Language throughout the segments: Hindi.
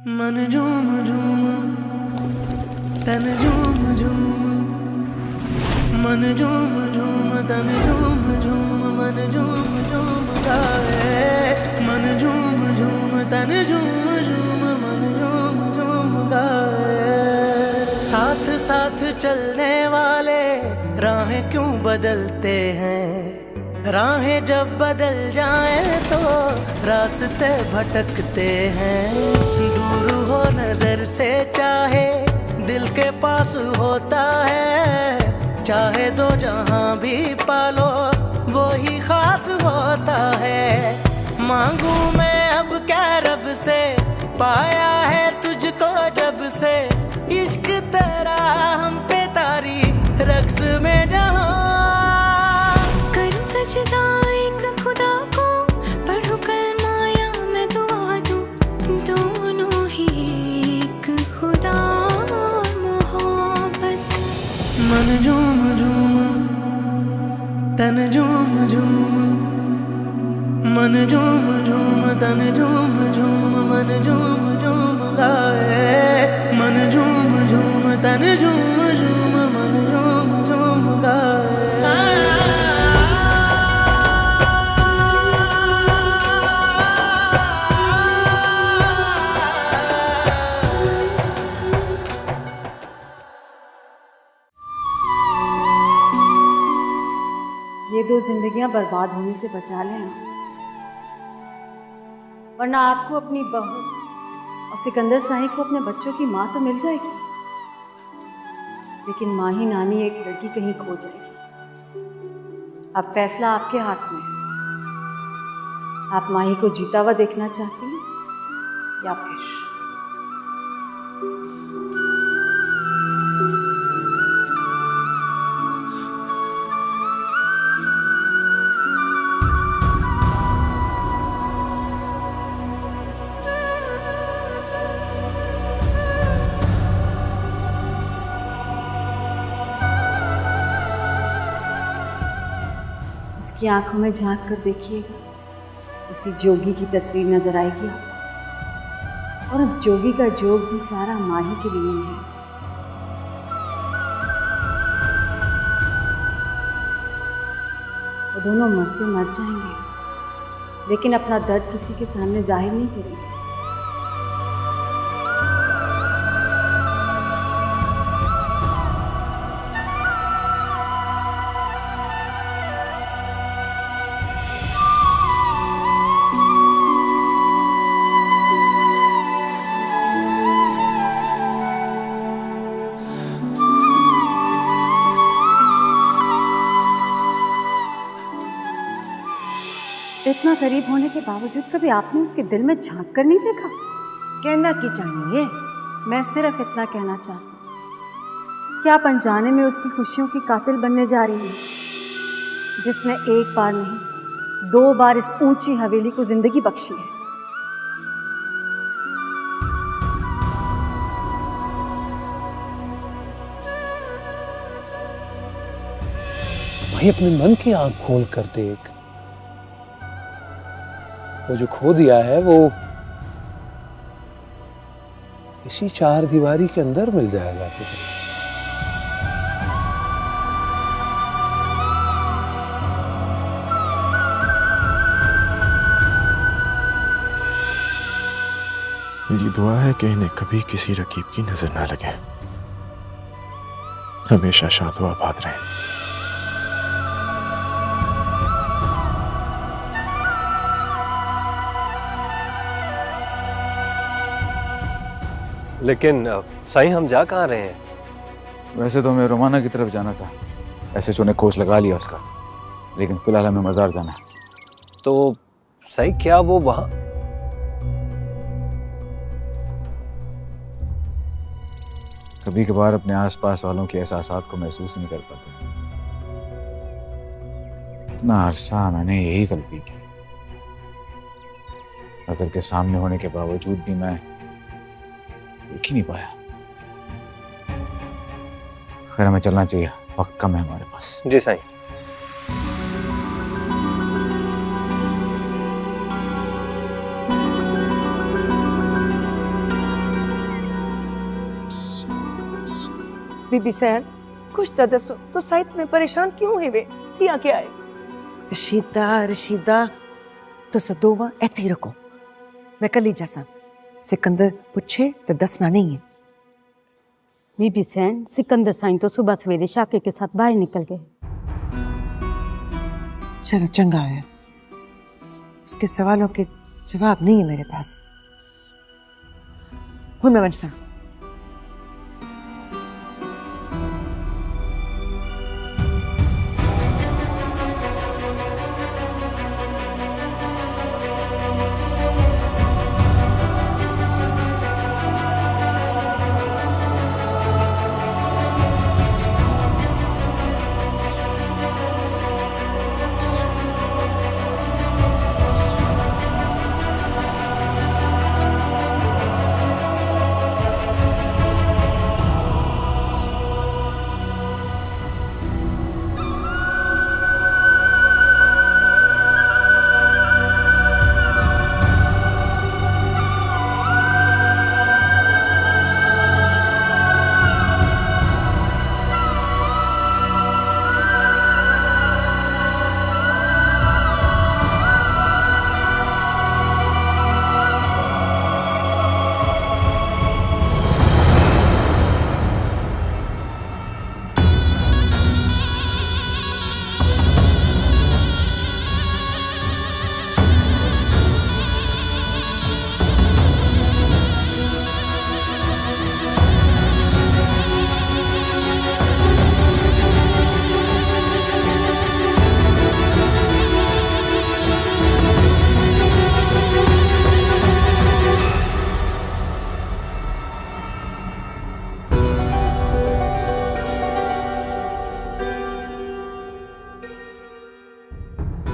मन झूम झूम तन झूम झूम, मन झूम झूम तन झूम झूम, मन झूम झूम गाए। मन झूम झूम तन झूम झूम, मन झूम झूम गाए। साथ साथ चलने वाले राहें क्यों बदलते हैं, राहें जब बदल जाएं तो रास्ते भटकते हैं। दूर हो नजर से चाहे दिल के पास होता है, चाहे दो जहां भी पालो वो ही खास होता है। मांगू मैं अब क्या रब से, पाया है तुझको जब से, इश्क तेरा हम पे तारी रक्स में जहां। करूं सजदा एक खुदा को, पढ़ूं कलमा या मैं दुआ दूं, दोनों ही एक खुदा मोहब्बत। मन झूम झूम तन झूम झूम, मन झूम झूम तन झूम झूम, मन झूम झूम गाए। मन झूम झूम तन झूम झूम, मन झूम झूम गाए। ये दो जिंदगियां बर्बाद होने से बचा लें, वरना आपको अपनी बहू और सिकंदर साहिब को अपने बच्चों की माँ तो मिल जाएगी, लेकिन माही नामी एक लड़की कहीं खो जाएगी। अब फैसला आपके हाथ में है। आप माही को जीता हुआ देखना चाहती हैं या फिर उसकी आंखों में झांक कर देखिएगा, उसी जोगी की तस्वीर नजर आएगी आपको, और उस जोगी का जोग भी सारा माही के लिए ही है। वो दोनों मरते मर जाएंगे, लेकिन अपना दर्द किसी के सामने जाहिर नहीं करेंगे। इतना करीब होने के बावजूद कभी आपने उसके दिल में झांक कर नहीं देखा? कहना की चाहिए, मैं सिर्फ इतना कहना चाहती हूँ कि आप अनजाने में उसकी खुशियों की कातिल बनने जा रही हैं, जिसने एक बार नहीं 2 बार इस ऊंची हवेली को जिंदगी बख्शी है। भाई अपने मन की आंख खोल कर देख, वो जो खो दिया है वो इसी 4 दीवारी के अंदर मिल जाएगा तुझे। मेरी दुआ है कि इन्हें कभी किसी रकीब की नजर ना लगे, हमेशा शाद व आबाद रहे। लेकिन साईं हम जा कहाँ रहे हैं? वैसे तो हमें रोमाना की तरफ जाना था, ऐसे चुने कोच लगा लिया उसका, लेकिन फिलहाल हमें मज़ार जाना है। तो साईं क्या वो वहां? कभी कभार अपने आसपास वालों के एहसासात को महसूस नहीं कर पाते। इतना अरसा मैंने यही गलती की, नजर के सामने होने के बावजूद भी मैं देख ही नहीं पाया। खैर हमें चलना चाहिए, वक्त कम है हमारे पास। जी साईं। बीबी सैन कुछ तो दसो तो साइड में परेशान क्यों है वे किया क्या है? रशीदा तो सदोवा ऐसे ही रखो, मैं कल ही जासा। सिकंदर पूछे तो दसना नहीं है। बीबी सैन, सिकंदर साईं तो सुबह सवेरे शाके के साथ बाहर निकल गए। चलो चंगा है, उसके सवालों के जवाब नहीं है मेरे पास। हूं मैं वंशा।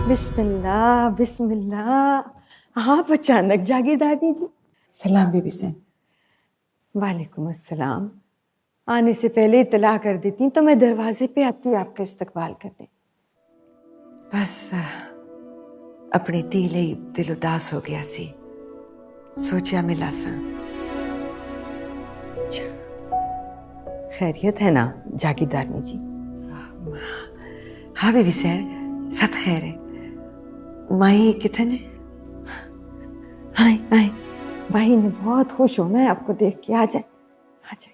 बिस्मिल्लाह बिस्मिल्लाह। आप अचानक जागी दादी जी? सलाम बीबी सैन। वालेकुम अस्सलाम। आने से पहले इतला कर देती तो मैं दरवाजे पे आती आपका इस्तकबाल करने। बस अपनी तीले दिल उदास हो गया सी, सोचा मिला सा। खैरियत है ना जागीरदारनी जी? हाँ बीबी सैन, सब खैर है। माही कितने? आए आए, भाई ने बहुत खुश होना है आपको देख के। आ जाए आ जाए।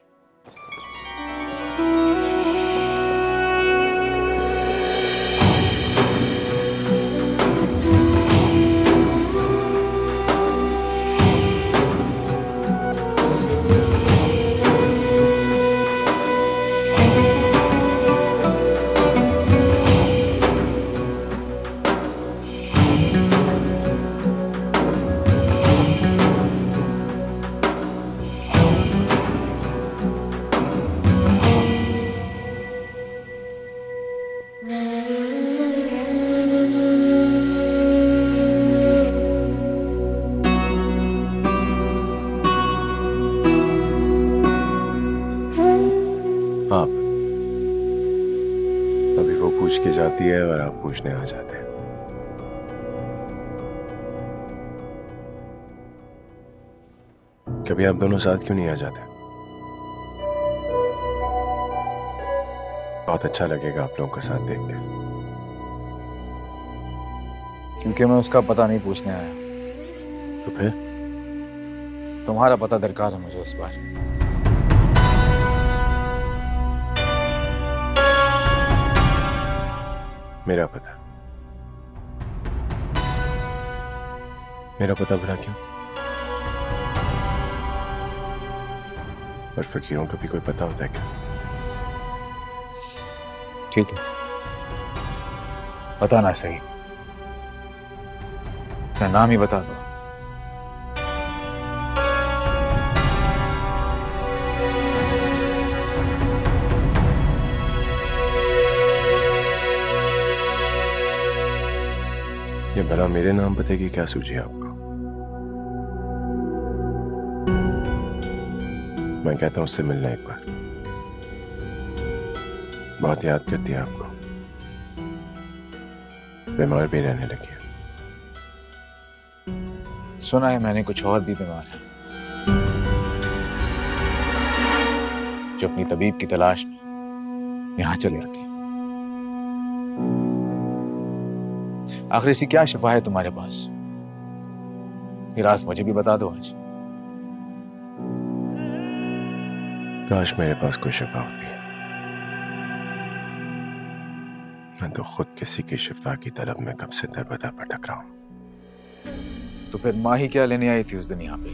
आप अभी वो पूछ के जाती है और आप पूछने आ जाते हैं। कभी आप दोनों साथ क्यों नहीं आ जाते? बहुत अच्छा लगेगा आप लोगों का साथ देख के। क्योंकि मैं उसका पता नहीं पूछने आया। तो फिर? तुम्हारा पता दरकार है मुझे इस बार। मेरा पता? मेरा पता भला क्यों? और फकीरों का भी कोई पता होता है क्या? ठीक है, पता ना सही, अपना नाम ही बता दो। ये भला मेरे नाम पते की क्या सूझी आपको? मैं कहता हूं उससे मिलना एक बार। बहुत याद करती है आपको, बीमार भी रहने लगी है। सुना है मैंने कुछ और भी बीमार है जो अपनी तबीब की तलाश में यहाँ चले आती। आखिर ऐसी क्या शिफा है तुम्हारे पास? ये राज मुझे भी बता दो आज। काश मेरे पास कोई शिफा होती है। मैं तो खुद किसी की शिफा की तलब में कब से दरबदर भटक रहा हूं। तो फिर माँ ही क्या लेने आई थी उस दिन यहाँ पे?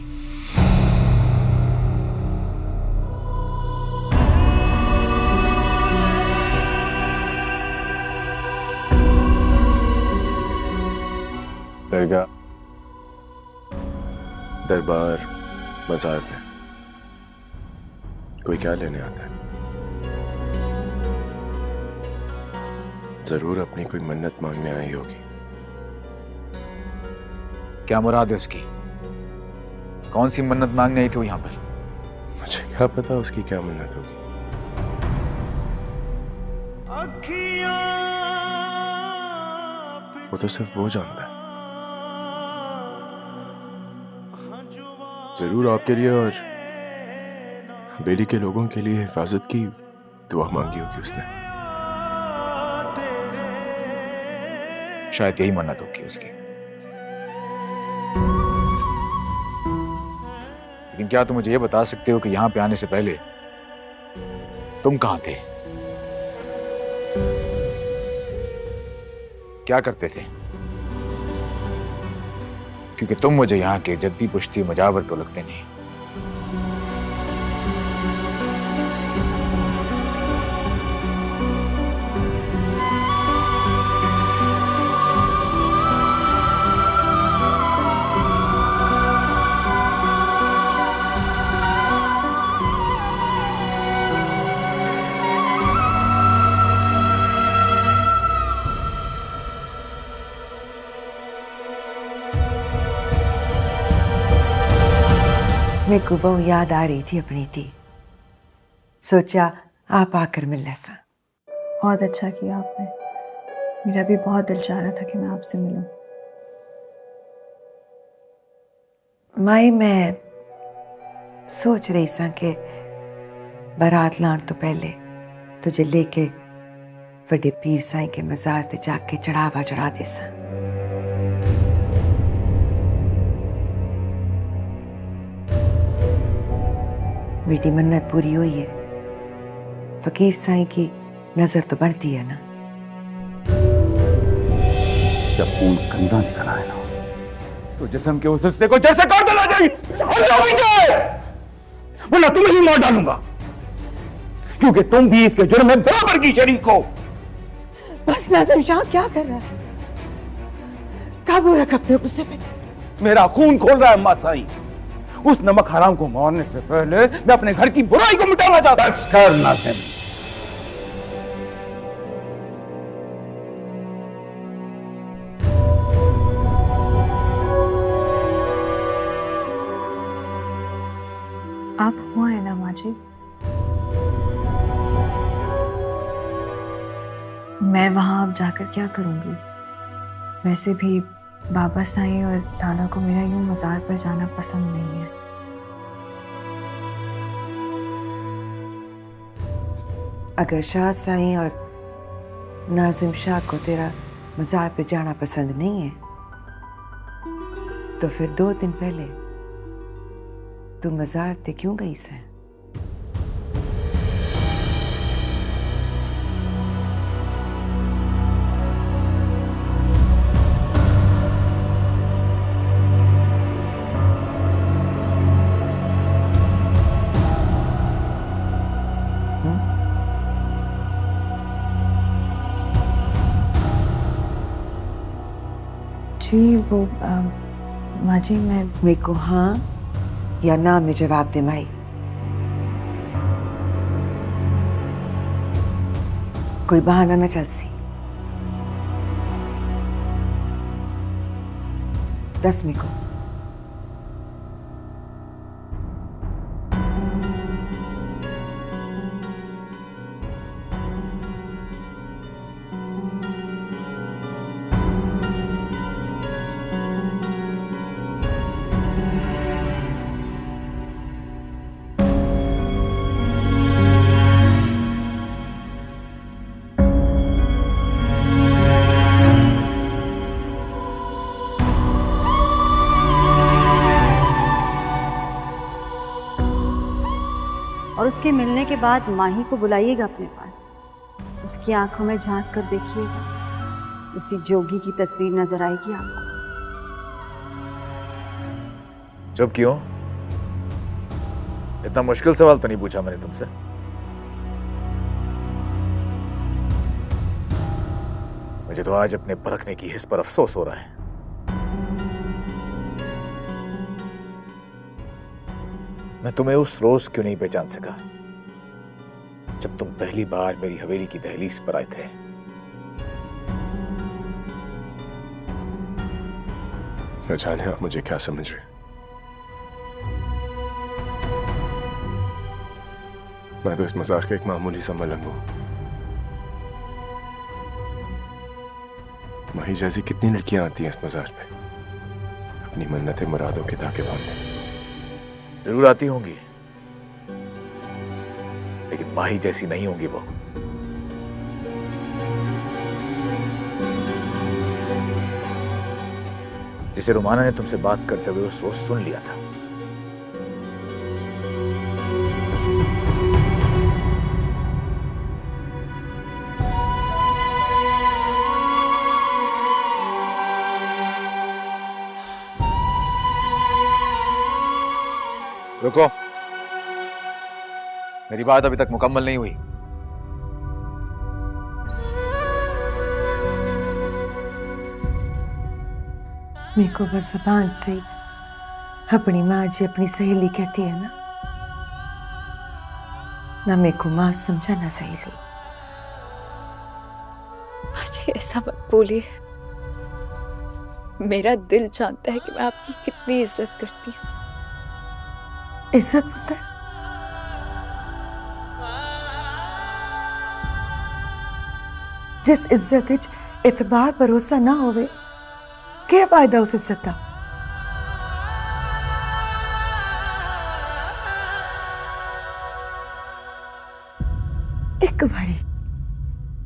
दरगाह, दरबार, मजार में कोई क्या लेने आता है? जरूर अपनी कोई मन्नत मांगने आई होगी। क्या मुराद है उसकी? कौन सी मन्नत मांगने आई थी वो यहाँ पर? मुझे क्या पता उसकी क्या मन्नत होगी। वो तो सिर्फ वो जानता है। जरूर आपके लिए और बेली के लोगों के लिए हिफाजत की दुआ मांगी होगी उसने। शायद यही मन्नत होगी उसकी। लेकिन क्या तुम मुझे ये बता सकते हो कि यहां पे आने से पहले तुम कहां थे? क्या करते थे? क्योंकि तुम मुझे यहाँ के जद्दी पुश्ती मुजावर तो लगते नहीं। मेरे को बहु याद आ रही थी अपनी थी, सोचा आप आकर मिल ऐसा। बहुत अच्छा किया आपने। मेरा भी बहुत दिल चाह रहा था कि मैं आपसे मिलूं। माई मैं सोच रही सा कि बारात लान तो पहले तुझे लेके बड़े पीर साईं के मजार ते जाके चढ़ावा चढ़ा दे सा। बेटी मन्नत पूरी हुई है। फकीर साईं की नजर तो बढ़ती है ना। जब खून गंदा निकल आए ना तो जिस्म के उस हिस्से को जैसे काट देना चाहिए, वरना तुम्हें ही मार डालूंगा, क्योंकि तुम भी इसके जुर्म में बराबर की शरीक हो। बस नाज़िम शाह क्या कर रहा है? काबू रख अपने गुस्से पे। मेरा खून खोल रहा है अम्मा साईं। उस नमक हराम को मारने से पहले मैं अपने घर की बुराई को मिटाना चाहता हूं। बस कर नाज़िम। आप हुआ है ना माजी? मैं वहां अब जाकर क्या करूंगी? वैसे भी बाबा साईं और लाला को मेरा यूं मजार पर जाना पसंद नहीं है। अगर शाह साईं और नाज़िम शाह को तेरा मजार पे जाना पसंद नहीं है तो फिर 2 दिन पहले तू मजार ते क्यों गई से? जी वो माजी मैं मेरे को हाँ या ना में जवाब दे माई। कोई बहाना ना चल सी। 10 में को और उसके मिलने के बाद माही को बुलाइएगा अपने पास। उसकी आंखों में झांक कर देखिएगा, उसी जोगी की तस्वीर नजर आएगी आपको। चुप क्यों? इतना मुश्किल सवाल तो नहीं पूछा मैंने तुमसे। मुझे तो आज अपने परखने की हिस्स पर अफसोस हो रहा है। मैं तुम्हें उस रोज क्यों नहीं पहचान सका जब तुम पहली बार मेरी हवेली की दहलीज पर आए थे। न जाने आप मुझे क्या समझ रहे। मैं तो इस मजार का एक मामूली सा मलंग हूं। माही जैसी कितनी लड़कियां आती हैं इस मजार पे अपनी मन्नतें मुरादों के धागे बांधने। जरूर आती होंगी, लेकिन माही जैसी नहीं होंगी वो। जिसे रुमाना ने तुमसे बात करते हुए उस रोज सुन लिया था। रुको, मेरी बात अभी तक मुकम्मल नहीं हुई। मेरे को बस ज़बान से अपनी माँ जी अपनी सहेली कहती है ना मेरे को माँ समझा ना सहेली। जी ऐसा मत बोलिए, मेरा दिल जानता है कि मैं आपकी कितनी इज्जत करती हूँ। इज्जत पुत्र? जिस इज्जत विच इतबार भरोसा ना होवे, क्या फायदा उस इज्जत का?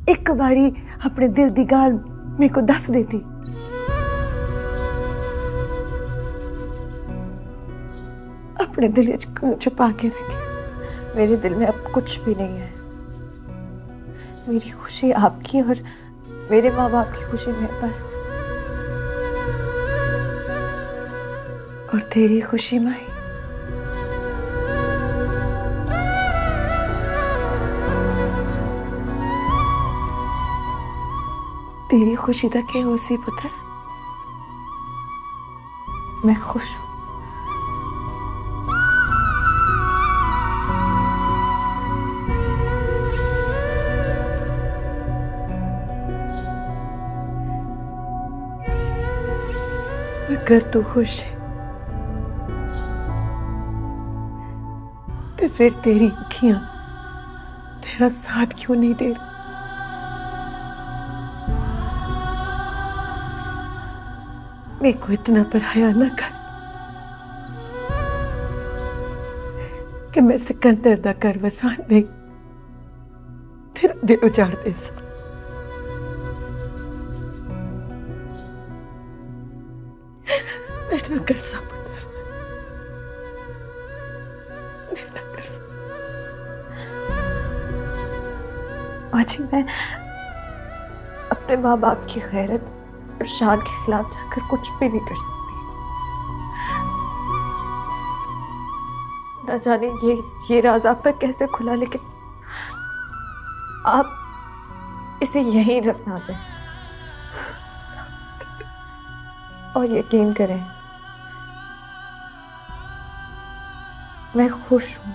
एक बारी अपने दिल दी गाल मेरे को दस देती। अपने दिल को छुपा के रखे। मेरे दिल में अब कुछ भी नहीं है। मेरी खुशी आपकी और मेरे माँ बाप की खुशी में बस। और तेरी खुशी माही? तेरी खुशी दा क्या हो सी पुत्र? मैं खुश हूँ। अगर तू खुश है तो फिर तेरी अखियां तेरा साथ क्यों नहीं दे रही? मेरे को इतना पराया ना कर कि मैं सिकंदर दा घर वसान नहीं तेरा दिल उजाड़ दे सा। मैं ना कर सा पुत्र, मैं ना कर सा। आज मैं अपने माँ बाप की गैरत और शान के खिलाफ जाकर कुछ भी नहीं कर सकती। ना जाने ये राज आप पर कैसे खुला, लेकिन आप इसे यहीं रखना दें और यकीन करें मैं खुश हूं।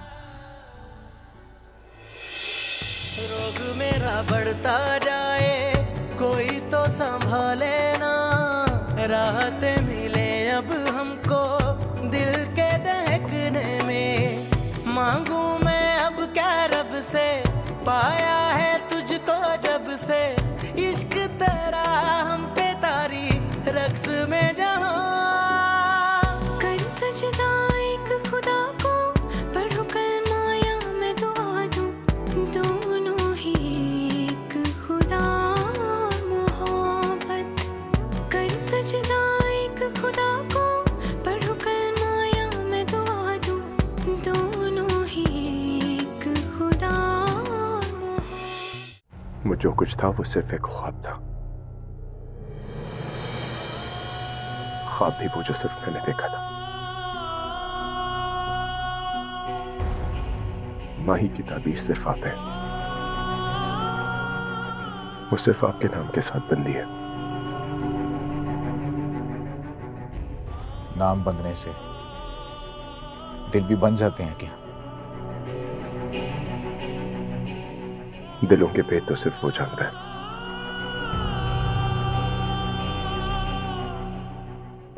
रोग मेरा बढ़ता जाए कोई तो संभाले ना, राहत मिले अब हमको दिल के दहकने में। मांगू मैं अब क्या रब से, पाया है तुझको जब से। इश्क तेरा हम पे तारी रक्स में जहां कर सजदा एक खुदा को, पढ़ो कलमा या मैं दुआ दूं। दोनों ही एक खुदा सजदा एक खुदा को, पढ़ो कलमा या मैं दुआ दूं। दोनों ही एक जो कुछ था वो सिर्फ एक ख्वाब था। ख्वाब भी वो जो सिर्फ मैंने देखा था। माही की ताबीर सिर्फ आप है, वो सिर्फ आपके नाम के साथ बंदी है। नाम बंधने से दिल भी बन जाते हैं क्या? दिलों के भेद तो सिर्फ वो जानता है।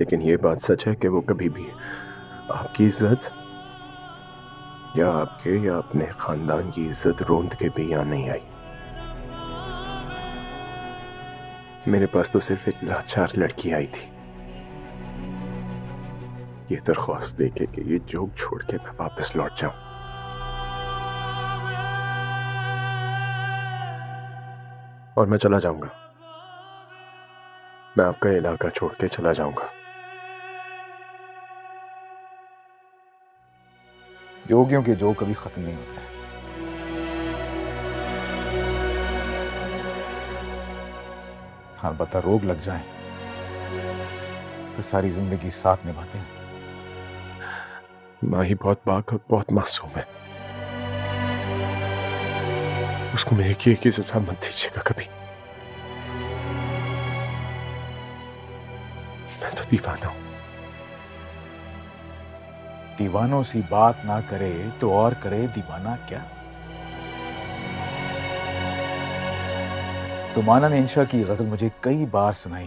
लेकिन ये बात सच है कि वो कभी भी आपकी इज्जत या आपके या अपने खानदान की इज्जत रोंद के भी यहां नहीं आई। मेरे पास तो सिर्फ एक लाचार लड़की आई थी, ये दरख्वास्त देके कि ये जोग छोड़ के मैं वापस लौट जाऊं। और मैं चला जाऊंगा, मैं आपका इलाका छोड़ के चला जाऊंगा। जोगियों के जो कभी खत्म नहीं होता है। हाँ, अलबत्ता रोग लग जाए तो सारी जिंदगी साथ निभाते हैं। माही बहुत पाक और बहुत मासूम है, उसको मेरे किए की सजा मत दीजिएगा कभी। मैं तो दीवाना हूं। दीवानों सी बात ना करे तो और करे दीवाना क्या? रुमाना ने इंशा की गजल मुझे कई बार सुनाई,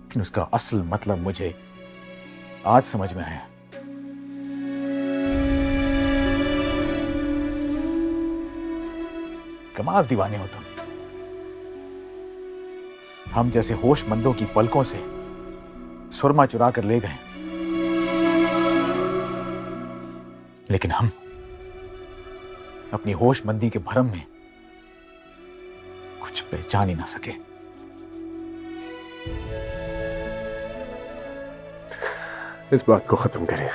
लेकिन उसका असल मतलब मुझे आज समझ में आया। कमाल दीवाने हो तुम। हम जैसे होशमंदों की पलकों से सुरमा चुरा कर ले गए, लेकिन हम अपनी होशमंदी के भरम में कुछ पहचान ही ना सके। इस बात को खत्म करें।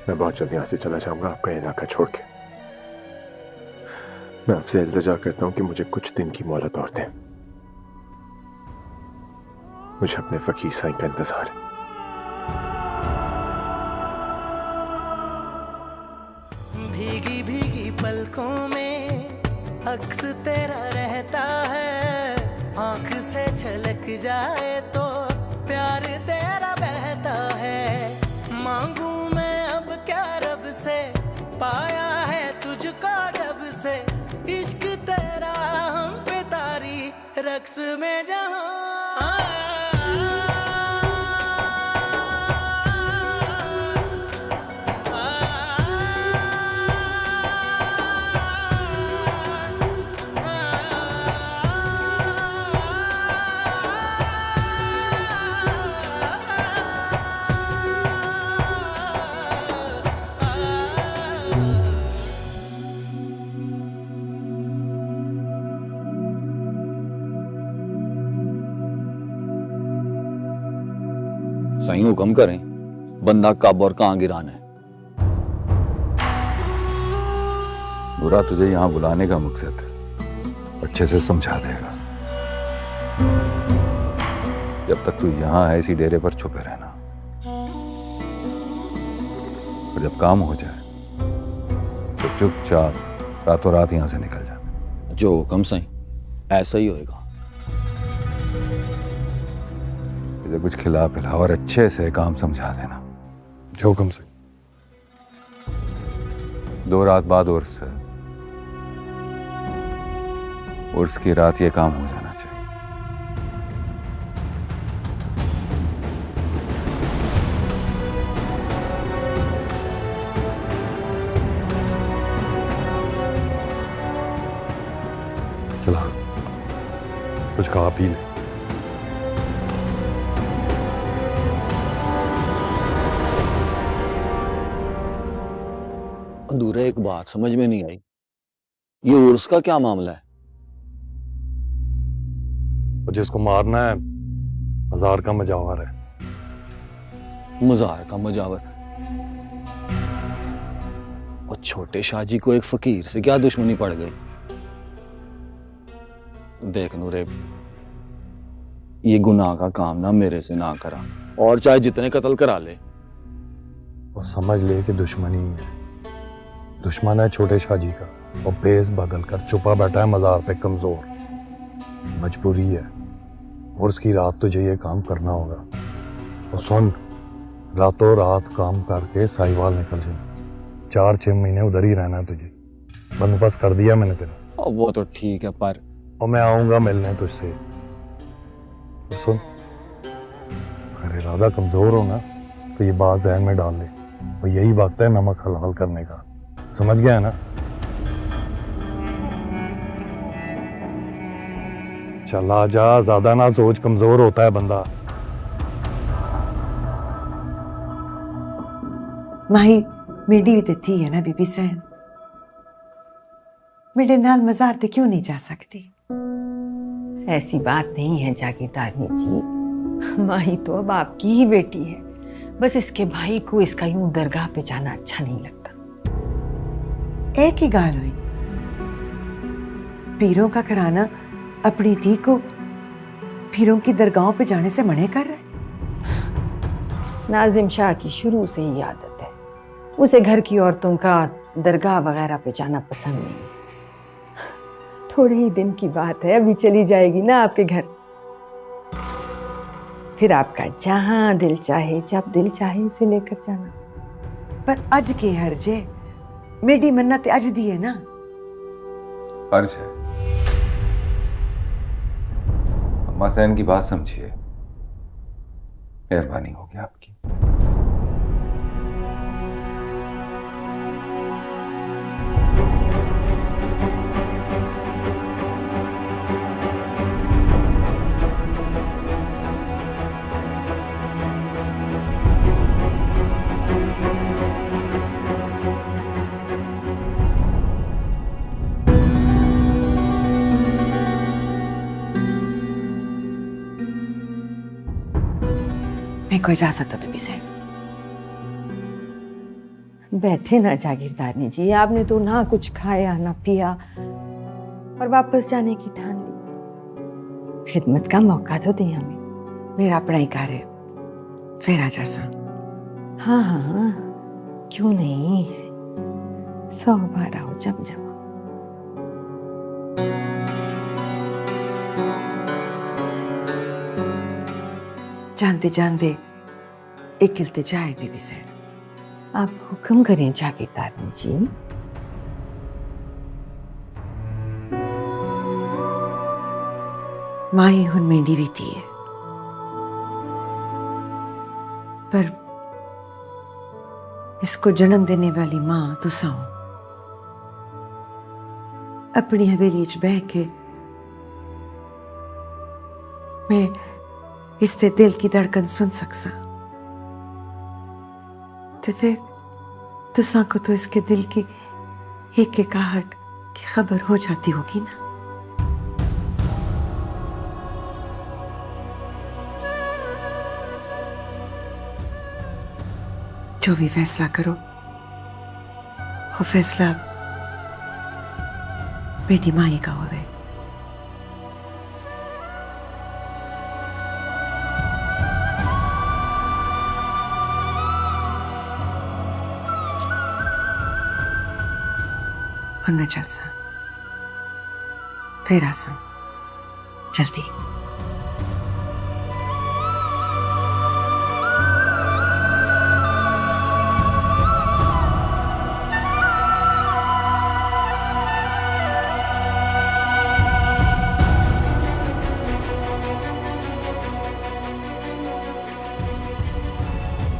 मैं बहुत जल्द यहां से चला जाऊंगा आपका इलाका छोड़ के। मैं आपसे इल्तिजा करता हूं कि मुझे कुछ दिन की मोहलत और दें। मुझे अपने फकीर साईं का इंतजार है। भीगी भीगी पलकों में अक्स तेरा रहता है, आंख से झलक जाए तो प्यार तेरा बहता है। मांगू मैं अब क्या रब से, पाया है तुझको जब से, इश्क तेरा हम पे तारी रक्स में जहां। साईं हुक्म करें, बंदा कब और कहां गिराना है? बुरा तुझे यहां बुलाने का मकसद अच्छे से समझा देगा। जब तक तू यहां है इसी डेरे पर छुपे रहना, और जब काम हो जाए तो चुपचाप रातों रात यहां से निकल जा। जो हुक्म साईं, ऐसा ही होएगा। इसे कुछ खिला पिला और अच्छे से काम समझा देना। जो हुक्म से। 2 रात बाद उर्स है, उर्स की रात ये काम हो जाना चाहिए। चला कुछ खा पी ले। अधूरा एक बात समझ में नहीं आई, ये उर्स का क्या मामला है? जिसको मारना है मजार का मजावर है। मजार का मजावर? वो छोटे शाहजी को एक फकीर से क्या दुश्मनी पड़ गई? देख नूरे, ये गुनाह का काम ना मेरे से ना करा, और चाहे जितने कत्ल करा ले। वो समझ ले कि दुश्मनी है, दुश्मन है छोटे शाहजी का। वो बेस बदल कर छुपा बैठा है मजार पे कमजोर। मजबूरी है और उसकी रात तुझे ये काम करना होगा। और सुन, रातों रात काम करके साहिवाल निकल जाए। 4-6 महीने उधर ही रहना है तुझे। बंदोबस्त कर दिया मैंने तेरा। वो तो ठीक है, पर और मैं आऊंगा मिलने तुझसे। तो सुन, अगर इरादा कमजोर हो ना तो ये बात जहन में डाल ले, और यही वक्त है नमक हलाल करने का। समझ गया है ना? चला जा, ज्यादा ना सोच, कमजोर होता है बंदा। माही मेरी भी तो थी है ना बीबी सैन, मेरे नाल मजार ते क्यों नहीं जा सकती? ऐसी बात नहीं है जागीरदारनी जी, माही तो अब आपकी ही बेटी है। बस इसके भाई को इसका यूं दरगाह पे जाना अच्छा नहीं लगता। एक ही गाल हुई, पीरों का कराना अपनी धी को पीरों की दरगाहों पे जाने से मने कर रहे। नाजिम शाह की शुरू से ही आदत है, उसे घर की औरतों का दरगाह वगैरह पे जाना पसंद नहीं। थोड़े ही दिन की बात है, अभी चली जाएगी ना आपके घर, फिर आपका जहां दिल चाहे जब दिल चाहे इसे लेकर जाना। पर आज के हर्जे मेरी मन्नत आज दी है ना। फर्ज है, अम्मा सैन की बात समझिए, मेहरबानी होगी आपकी। मेरे को इजाजत दो बीबी सैन। बैठे ना जागीरदारनी जी, आपने तो ना कुछ खाया ना पिया और वापस जाने की ठान ली। खिदमत का मौका तो दें हमें। मेरा अपना ही कार्य, फिर आ जा सा। हाँ हाँ, क्यों नहीं, 100 बार आओ जब जब। जानते जानते एक इल्तिजा है बीबी सैन। आप हुक्म करें जागीरदारनी जी। माही हुन मेंढी भी थी है, पर इसको जन्म देने वाली मां तुसा हो। अपनी हवेली च बह के मैं इससे दिल की धड़कन सुन सकसा, तो फिर तुसा को तो इसके दिल की एक आहट की खबर हो जाती होगी ना। जो भी फैसला करो, वो फैसला बेटी माई का होवे। और मैं चल सा, फिर आसा जल्दी।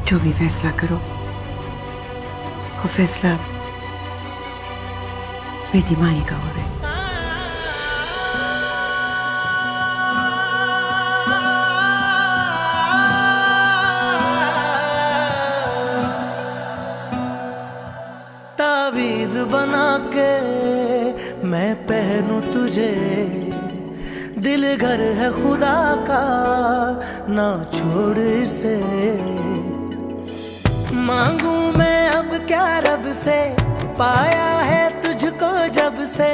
जो भी फैसला करो, वो फैसला बेटी माई का हो रहा है। तावीज बना के मैं पहनूं तुझे, दिल घर है खुदा का ना छोड़ इसे। मांगू मैं अब क्या रब से पाया है तुझको जब से,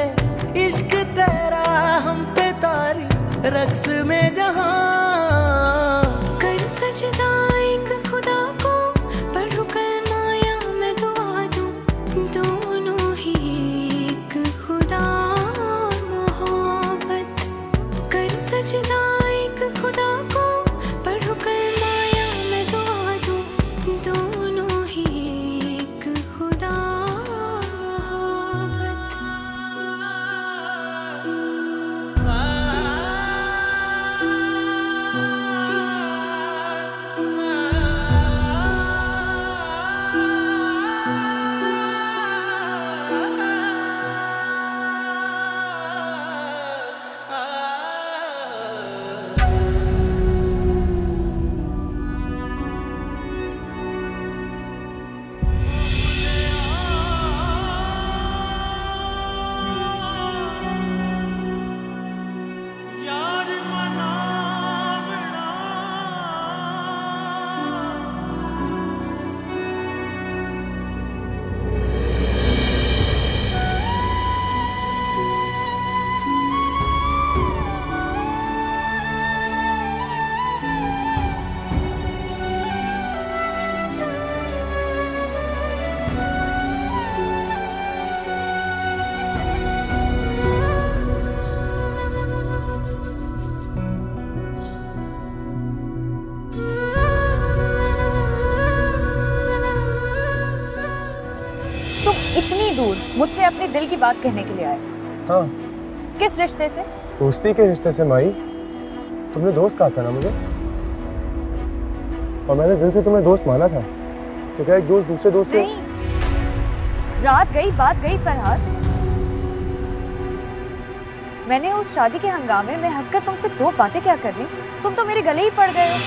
इश्क तेरा हम पे तारी रक्स में जहां। कर सजदा एक खुदा को, पढ़ू कलमा या मैं दुआ दूं, दोनों ही एक खुदा मोहब्बत। कर सजदा एक खुदा को, पढ़ू कलमा या मैं दुआ दूं, दोनों ही एक खुदा मोहब्बत। मुझसे अपने दिल की बात कहने के लिए आए? हाँ। किस रिश्ते से? दोस्ती के रिश्ते से माई। तुमने दोस्त कहा था ना मुझे, और मैंने दिल से तुम्हें दोस्त माना था। तो क्या एक दोस्त दूसरे दोस्त से? नहीं, रात गई बात गई फरहाद। मैंने उस शादी के हंगामे में हंसकर तुमसे दो बातें क्या कर ली, तुम तो मेरे गले ही पड़ गए हो।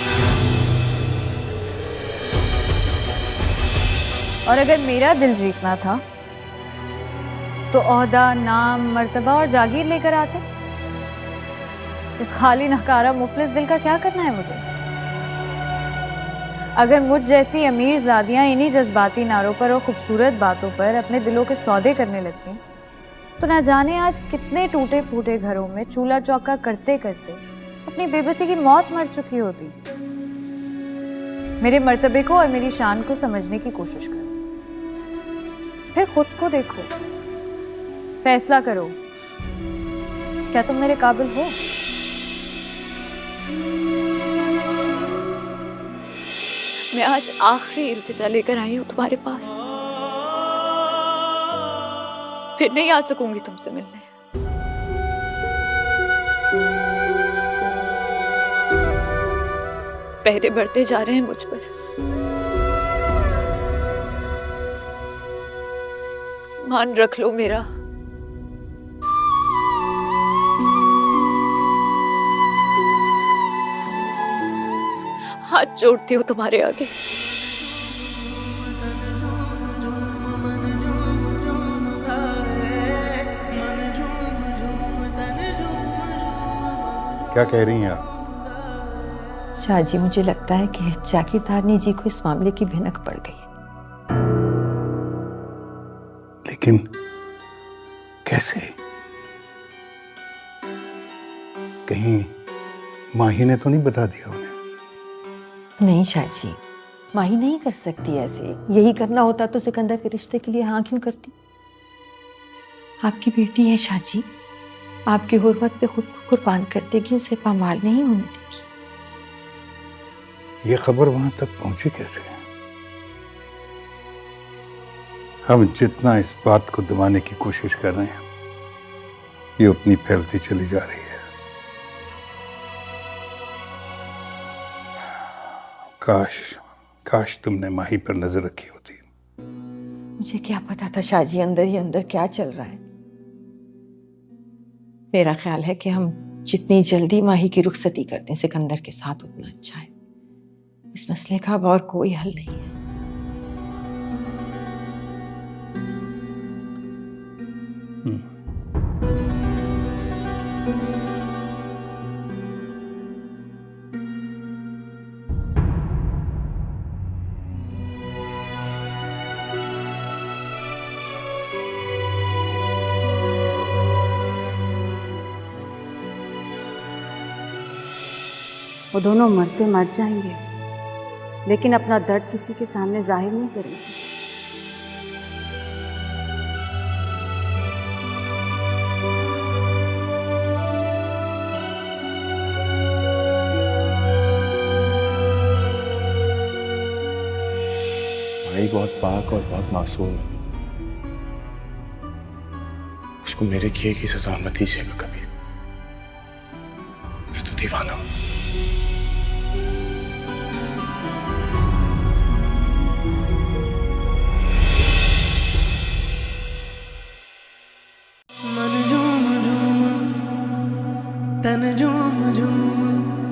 और अगर मेरा दिल जीतना था तो ओहदा, नाम, मर्तबा और जागीर लेकर आते। इस खाली नकारा मुफलिस दिल का क्या करना है मुझे? अगर मुझ जैसी अमीर ज़ादियाँ इन्हीं जज्बाती नारों पर और खूबसूरत बातों पर अपने दिलों के सौदे करने लगती, तो ना जाने आज कितने टूटे फूटे घरों में चूल्हा चौका करते करते अपनी बेबसी की मौत मर चुकी होती। मेरे मर्तबे को और मेरी शान को समझने की कोशिश करो, फिर खुद को देखो, फैसला करो, क्या तुम मेरे काबिल हो? मैं आज आखिरी इल्तिजा लेकर आई हूं तुम्हारे पास, फिर नहीं आ सकूंगी तुमसे मिलने। पहरे बढ़ते जा रहे हैं मुझ पर। मान रख लो मेरा। हाथ जोड़ती हूँ तुम्हारे आगे। क्या कह रही हैं आप? शाहजी, मुझे लगता है कि जागीरदारनी जी को इस मामले की भनक पड़ गई। लेकिन कैसे? कहीं माही ने तो नहीं बता दिया उन्हें? नहीं शाहजी, माही नहीं कर सकती ऐसे। यही करना होता तो सिकंदर के रिश्ते के लिए हाँ क्यों करती? आपकी बेटी है शाहजी, आपकी हुर्मत पे खुद को कुर्बान कर देगी, उसे पामाल नहीं होने देगी। ये खबर वहां तक पहुंची कैसे? हम जितना इस बात को दबाने की कोशिश कर रहे हैं, ये उतनी फैलती चली जा रही है। काश तुमने माही पर नजर रखी होती। मुझे क्या पता था शाहजी अंदर ही अंदर क्या चल रहा है। मेरा ख्याल है कि हम जितनी जल्दी माही की रुखसती कर दें सिकंदर के साथ उतना अच्छा है। इस मसले का अब और कोई हल नहीं है। वो दोनों मरते मर जाएंगे, लेकिन अपना दर्द किसी के सामने जाहिर नहीं करेंगे। माई बहुत पाक और बहुत मासूम है, उसको मेरे किए की सजा मत दीजिएगा कभी। मैं तो दीवाना हूं। मन झूम झूम तन झूम झूम